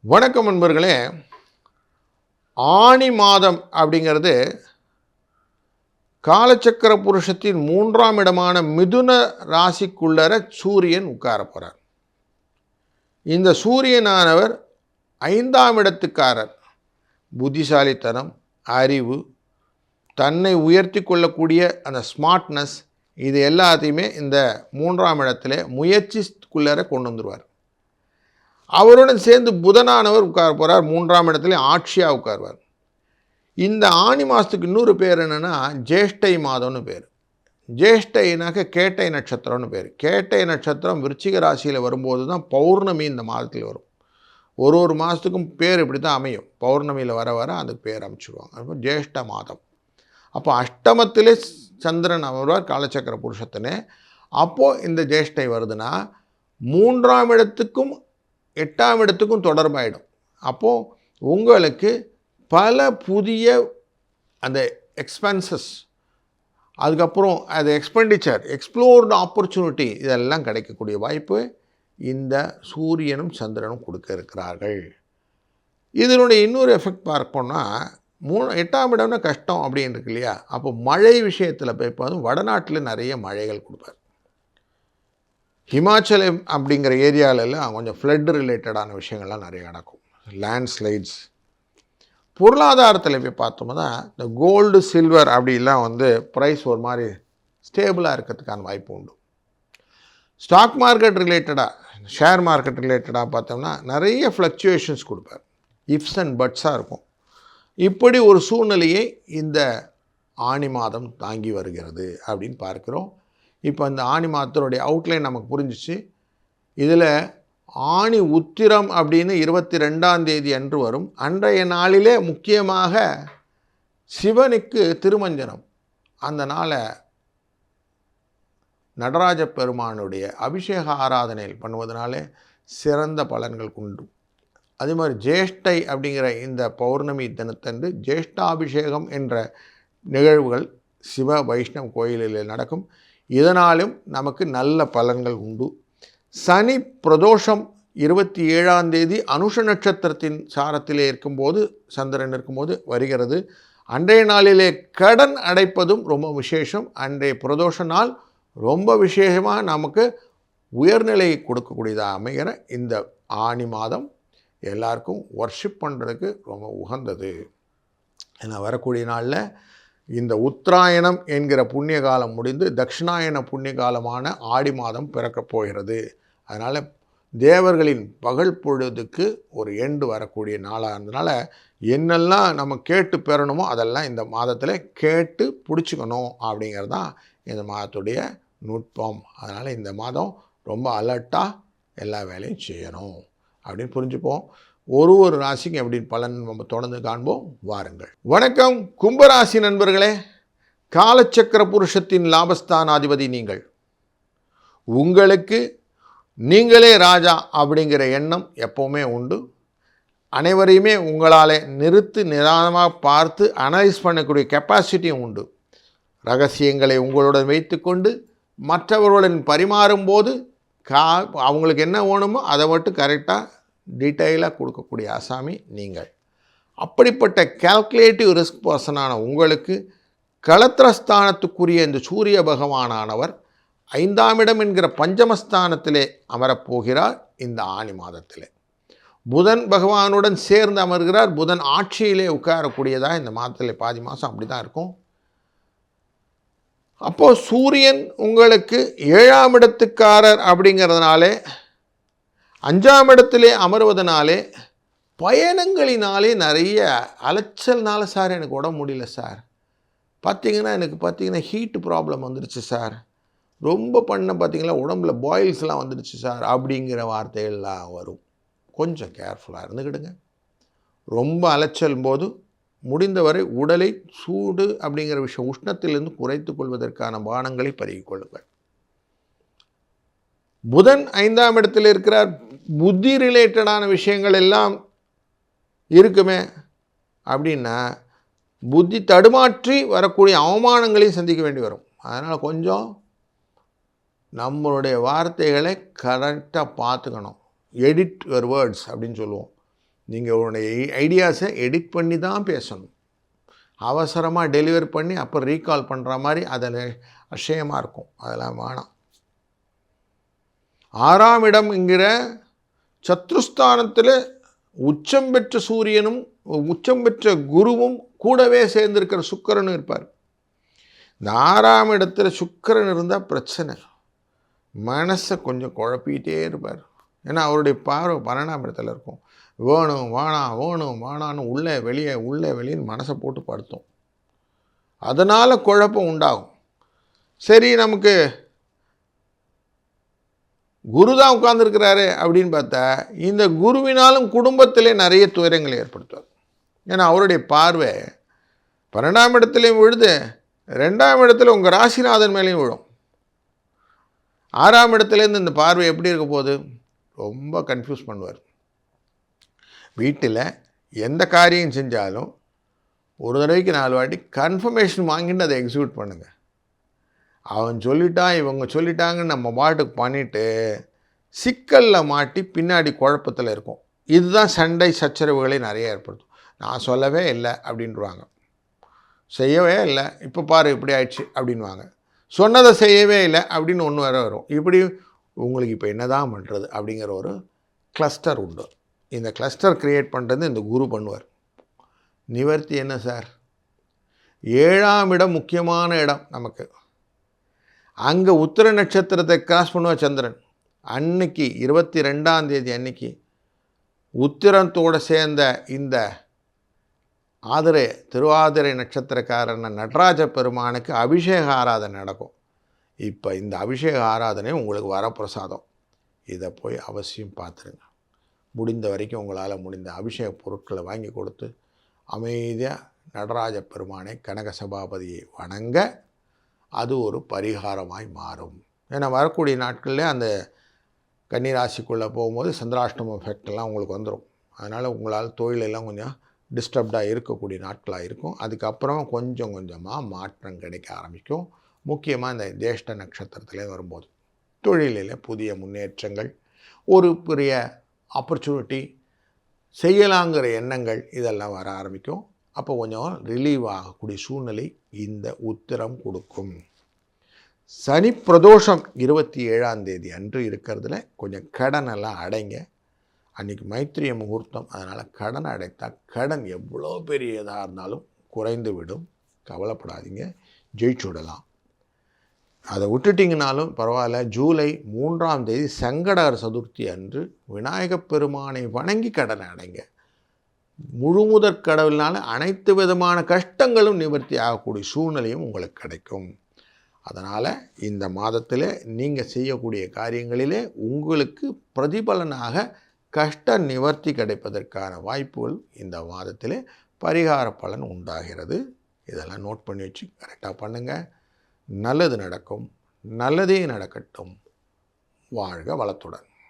வணக்கம் நண்பர்களே. ஆனி மாதம் அப்படிங்கிறது காலச்சக்கர புருஷத்தின் 3ஆம் இடமான மிதுன ராசிக்குள்ளர சூரியன் உட்கார போகிறார். இந்த சூரியனானவர் 5ஆம் இடத்துக்காரர். புத்திசாலித்தனம், அறிவு, தன்னை உயர்த்தி கொள்ளக்கூடிய அந்த ஸ்மார்ட்னஸ், இது எல்லாத்தையுமே இந்த 3ஆம் இடத்துல முயற்சிக்குள்ளர கொண்டு வந்துடுவார். அவருடன் சேர்ந்து புதனானவர் உட்கார போகிறார். 3ஆம் இடத்துல ஆட்சியாக உட்காருவார். இந்த ஆனி மாதத்துக்கு இன்னொரு பேர் என்னென்னா ஜேஷ்டை மாதம்னு பேர். ஜேஷ்டைனாக்க கேட்டை நட்சத்திரம்னு பேர். கேட்டை நட்சத்திரம் விருச்சிக ராசியில் வரும்போது தான் பௌர்ணமி இந்த மாதத்தில் வரும். ஒரு மாதத்துக்கும் பேர் இப்படி தான் அமையும். பௌர்ணமியில் வர வர அதுக்கு பேர் அமைச்சிடுவாங்க. அப்போ ஜேஷ்ட மாதம். அப்போ அஷ்டமத்திலே சந்திரன் வருவார் காலச்சக்கர புருஷத்தினே. அப்போது இந்த ஜேஷ்டை வருதுன்னா 3ஆம் இடத்துக்கும் 8ஆம் இடத்துக்கும் தொடர்பாயிடும். அப்போது உங்களுக்கு பல புதிய அந்த எக்ஸ்பென்சஸ், அதுக்கப்புறம் அது எக்ஸ்பெண்டிச்சர், எக்ஸ்ப்ளோர்டு ஆப்பர்ச்சுனிட்டி, இதெல்லாம் கிடைக்கக்கூடிய வாய்ப்பு இந்த சூரியனும் சந்திரனும் கொடுக்க இருக்கிறார்கள். இதனுடைய இன்னொரு எஃபெக்ட் பார்ப்போம்னா 8ஆம் இடம்னா கஷ்டம் அப்படின்னு இருக்கு இல்லையா. அப்போ மழை விஷயத்தில் போய் இப்போ வடநாட்டில் நிறைய மழைகள் கொடுப்பார். ஹிமாச்சலம் அப்படிங்கிற ஏரியாவிலலாம் கொஞ்சம் ஃப்ளட் ரிலேட்டடான விஷயங்கள்லாம் நிறைய நடக்கும். லேண்ட்ஸ்லைட்ஸ். பொருளாதாரத்தில் போய் பார்த்தோம்னா இந்த கோல்டு, சில்வர் அப்படிலாம் ப்ரைஸ் ஒரு மாதிரி ஸ்டேபிளாக இருக்கிறதுக்கான வாய்ப்பு உண்டு. ஸ்டாக் மார்க்கெட் ரிலேட்டடாக, ஷேர் மார்க்கெட் ரிலேட்டடாக பார்த்தோம்னா நிறைய ஃப்ளக்சுவேஷன்ஸ் கொடுப்பார். இஃப்ஸ் அண்ட் பட்ஸாக இருக்கும். இப்படி ஒரு சூழ்நிலையை இந்த ஆனி மாதம் தாங்கி வருகிறது அப்படின்னு பார்க்குறோம். இப்போ இந்த ஆனி மாதத்தினுடைய அவுட்லைன் நமக்கு புரிஞ்சிச்சு. இதில் ஆனி உத்திரம் அப்படின்னு 22ஆம் தேதி அன்று வரும். அன்றைய நாளிலே முக்கியமாக சிவனுக்கு திருமஞ்சனம், அந்த நாளை நடராஜ பெருமானுடைய அபிஷேக ஆராதனையில் பண்ணுவதனாலே சிறந்த பலன்கள் உண்டு. அதே மாதிரி ஜேஷ்டை அப்படிங்கிற இந்த பௌர்ணமி தினத்தன்று ஜேஷ்டாபிஷேகம் என்ற நிகழ்வுகள் சிவ வைஷ்ணவ கோயிலில் நடக்கும். இதனாலும் நமக்கு நல்ல பலன்கள் உண்டு. சனி பிரதோஷம் 27ஆம் தேதி அனுஷ நட்சத்திரத்தின் சாரத்திலே இருக்கும்போது, சந்திரன் இருக்கும்போது வருகிறது. அன்றைய நாளிலே கடன் அடைப்பதும் ரொம்ப விசேஷம். அன்றைய பிரதோஷ நாள் ரொம்ப விசேஷமாக நமக்கு உயர்நிலையை கொடுக்கக்கூடியதாக அமைகிற இந்த ஆனி மாதம் எல்லாருக்கும் வர்ஷிப் பண்ணுறதுக்கு ரொம்ப உகந்தது. ஏன்னா வரக்கூடிய நாளில் இந்த உத்தராயணம் என்கிற புண்ணிய காலம் முடிந்து தட்சிணாயன புண்ணிய காலமான ஆடி மாதம் பிறக்கப் போகிறது. அதனால் தேவர்களின் பகல் பொழுதுக்கு ஒரு எண்டு வரக்கூடிய நாளாக இருந்ததுனால என்னெல்லாம் நம்ம கேட்டு பெறணுமோ அதெல்லாம் இந்த மாதத்தில் கேட்டு பிடிச்சிக்கணும் அப்படிங்கிறது தான் இந்த மாதத்துடைய நுட்பம். அதனால் இந்த மாதம் ரொம்ப அலர்ட்டாக எல்லா வேலையும் செய்யணும் அப்படின்னு புரிஞ்சுப்போம். ஒரு ராசிக்கு எப்படின்னு பலன் நம்ம தொடர்ந்து காண்போம். வாருங்கள். வணக்கம் கும்பராசி நண்பர்களே. காலச்சக்கர புருஷத்தின் லாபஸ்தானாதிபதி நீங்கள். உங்களுக்கு நீங்களே ராஜா அப்படிங்கிற எண்ணம் எப்போவுமே உண்டு. அனைவரையுமே உங்களால் நிதானமாக பார்த்து அனலைஸ் பண்ணக்கூடிய கெப்பாசிட்டியும் உண்டு. ரகசியங்களை உங்களுடன் வைத்துக்கொண்டு மற்றவர்களுடன் பரிமாறும்போது அவங்களுக்கு என்ன வேணுமோ அதை மட்டும் கரெக்டாக டீட்டெயிலாக கொடுக்கக்கூடிய ஆசாமி நீங்கள். அப்படிப்பட்ட கால்குலேட்டிவ் ரிஸ்க் பர்சனான உங்களுக்கு களத்திரஸ்தானத்துக்குரிய இந்த சூரிய பகவானானவர் 5ஆம் இடம் என்கிற பஞ்சமஸ்தானத்திலே அமரப்போகிறார். இந்த ஆனி மாதத்திலே புதன் பகவானுடன் சேர்ந்து அமர்கிறார். புதன் ஆட்சியிலே உட்காரக்கூடியதாக இந்த மாதத்தில் பாதி மாதம் அப்படி தான் இருக்கும். அப்போது சூரியன் உங்களுக்கு 7ஆம் இடத்துக்காரர் அப்படிங்கிறதுனாலே 5ஆம் இடத்திலே அமர்வதனாலே பயணங்களினாலே நிறைய அலைச்சல்னால, சார் எனக்கு உடம்பு முடியல சார், எனக்கு ஹீட்டு ப்ராப்ளம் வந்துடுச்சு சார், ரொம்ப பார்த்தீங்கன்னா உடம்புல பாயில்ஸ்லாம் வந்துடுச்சு சார் அப்படிங்கிற வார்த்தைகள்லாம் வரும். கொஞ்சம் கேர்ஃபுல்லாக இருந்துக்கிடுங்க. ரொம்ப அலைச்சல் போது முடிந்தவரை உடலை சூடு அப்படிங்கிற விஷயம் உஷ்ணத்திலிருந்து குறைத்து கொள்வதற்கான பானங்களை பருகிக் கொள்ளுங்கள். புதன் 5ஆம் இடத்தில் இருக்கிறார். புத்தி ரிலேட்டடான விஷயங்கள் எல்லாம் இருக்குமே அப்படின்னா புத்தி தடுமாற்றி வரக்கூடிய அவமானங்களையும் சந்திக்க வேண்டி வரும். அதனால் கொஞ்சம் நம்மளுடைய வார்த்தைகளை கரெக்டாக பார்த்துக்கணும். எடிட் யுவர் வேர்ட்ஸ் அப்படின்னு சொல்லுவோம். நீங்கள் உங்களுடைய ஐடியாஸை எடிட் பண்ணி தான் பேசணும். அவசரமாக டெலிவர் பண்ணி அப்போ ரீகால் பண்ணுற மாதிரி அதில் அஷயமாக இருக்கும். அதெல்லாம் வேணாம். 6ஆம் இடம்ங்கிற சத்ருஸ்தானத்தில் உச்சம் பெற்ற சூரியனும் உச்சம் பெற்ற குருவும் கூடவே சேர்ந்திருக்கிற சுக்கிரனும் இருப்பார். இந்த 6ஆம் இடத்துல சுக்கிரன் இருந்தால் பிரச்சனை. மனசை கொஞ்சம் குழப்பிக்கிட்டே இருப்பார். ஏன்னா அவருடைய பார்வை 12ஆம் இடத்துல இருக்கும். வேணும் வேணாம் வேணும் வேணான்னு உள்ளே வெளியேன்னு மனசை போட்டு படுத்தும். அதனால் குழப்பம் உண்டாகும். சரி, நமக்கு குரு தான் உட்கார்ந்துருக்கிறாரு அப்படின்னு பார்த்தா இந்த குருவினாலும் குடும்பத்திலே நிறைய துயரங்களை ஏற்படுத்துவார். ஏன்னா அவருடைய பார்வை 12ஆம் இடத்துலையும் விழுது, 2ஆம் இடத்துல உங்கள் ராசிநாதன் மேலேயும் விழும். 6ஆம் இடத்துலேருந்து இந்த பார்வை எப்படி இருக்க போகுது? ரொம்ப கன்ஃபியூஸ் பண்ணுவார். வீட்டில் எந்த காரியம் செஞ்சாலும் ஒரு தடவைக்கு 4 வாட்டி கன்ஃபர்மேஷன் வாங்கிட்டு அதை எக்ஸிக்யூட் பண்ணுங்கள். அவன் சொல்லிட்டான் இவங்க சொல்லிட்டாங்கன்னு நம்ம பாட்டுக்கு பண்ணிவிட்டு சிக்கலில் மாட்டி பின்னாடி குழப்பத்தில் இருக்கும். இதுதான் சண்டை சச்சரவுகளை நிறைய ஏற்படுத்தும். நான் சொல்லவே இல்லை அப்படின்வாங்க, செய்யவே இல்லை, இப்போ பாரு இப்படி ஆயிடுச்சு அப்படின்வாங்க, சொன்னதை செய்யவே இல்லை அப்படின்னு ஒன்று வேறு வரும். இப்படி உங்களுக்கு இப்போ என்ன தான் பண்ணுறது அப்படிங்கிற ஒரு கிளஸ்டர் உண்டு. இந்த கிளஸ்டர் க்ரியேட் பண்ணுறது இந்த குரு பண்ணுவார். நிவர்த்தி என்ன சார்? 7ஆம் இடம் முக்கியமான இடம் நமக்கு. அங்கே உத்திர நட்சத்திரத்தை கிராஸ் பண்ணுவார் சந்திரன். அன்னைக்கு 22ஆம் தேதி அன்னைக்கு உத்திரத்தோடு சேர்ந்த இந்த திருவாதிரை நட்சத்திரக்காரன நடராஜ பெருமானுக்கு அபிஷேக ஆராதனை நடக்கும். இப்போ இந்த அபிஷேக ஆராதனை உங்களுக்கு வரப்பிரசாதம். இதை போய் அவசியம் பார்த்துருங்க. முடிந்த வரைக்கும் உங்களால் முடிந்த அபிஷேக பொருட்களை வாங்கி கொடுத்து அமைதியாக நடராஜ பெருமானை கனக சபாபதியை வணங்க அது ஒரு பரிகாரமாய் மாறும். ஏன்னா வரக்கூடிய நாட்களில் அந்த கன்னிராசிக்குள்ளே போகும்போது சந்திராஷ்டம எஃபெக்டெல்லாம் உங்களுக்கு வந்துடும். அதனால் உங்களால் தொழிலெல்லாம் கொஞ்சம் டிஸ்டர்ப்டாக இருக்கக்கூடிய நாட்களாக இருக்கும். அதுக்கப்புறம் கொஞ்சம் கொஞ்சமாக மாற்றம் கிடைக்க ஆரம்பிக்கும். முக்கியமாக இந்த ஜேஷ்ட நட்சத்திரத்திலே வரும்போது தொழிலில் புதிய முன்னேற்றங்கள், ஒரு பெரிய ஆப்பர்ச்சுனிட்டி, செய்யலாங்கிற எண்ணங்கள் இதெல்லாம் வர ஆரம்பிக்கும். அப்போ கொஞ்சம் ரிலீவ் ஆகக்கூடிய சூழ்நிலை இந்த உத்திரம் கொடுக்கும். சனி பிரதோஷம் 27ஆம் தேதி அன்று இருக்கிறதுல கொஞ்சம் கடனெல்லாம் அடைங்க. அன்றைக்கி மைத்திரிய முகூர்த்தம். அதனால் கடனை அடைத்தால் கடன் எவ்வளோ பெரியதாக இருந்தாலும் குறைந்து விடும். கவலைப்படாதீங்க, ஜெயிச்சுடலாம். அதை விட்டுட்டிங்கனாலும் பரவாயில்ல. ஜூலை 3ஆம் தேதி சங்கடகர சதுர்த்தி அன்று விநாயகப் பெருமானை வணங்கி கடனை அடைங்க. முழுமுதற் கடவுளினால் அனைத்து விதமான கஷ்டங்களும் நிவர்த்தி ஆகக்கூடிய சூழ்நிலையும் உங்களுக்கு கிடைக்கும். அதனால் இந்த மாதத்தில் நீங்கள் செய்யக்கூடிய காரியங்களிலே உங்களுக்கு பிரதிபலனாக கஷ்ட நிவர்த்தி கிடைப்பதற்கான வாய்ப்புகள் இந்த மாதத்தில் பரிகார பலன் உண்டாகிறது. இதெல்லாம் நோட் பண்ணி வச்சு கரெக்டாக பண்ணுங்கள். நல்லது நடக்கும். நல்லதே நடக்கட்டும். வாழ்க வளத்துடன்.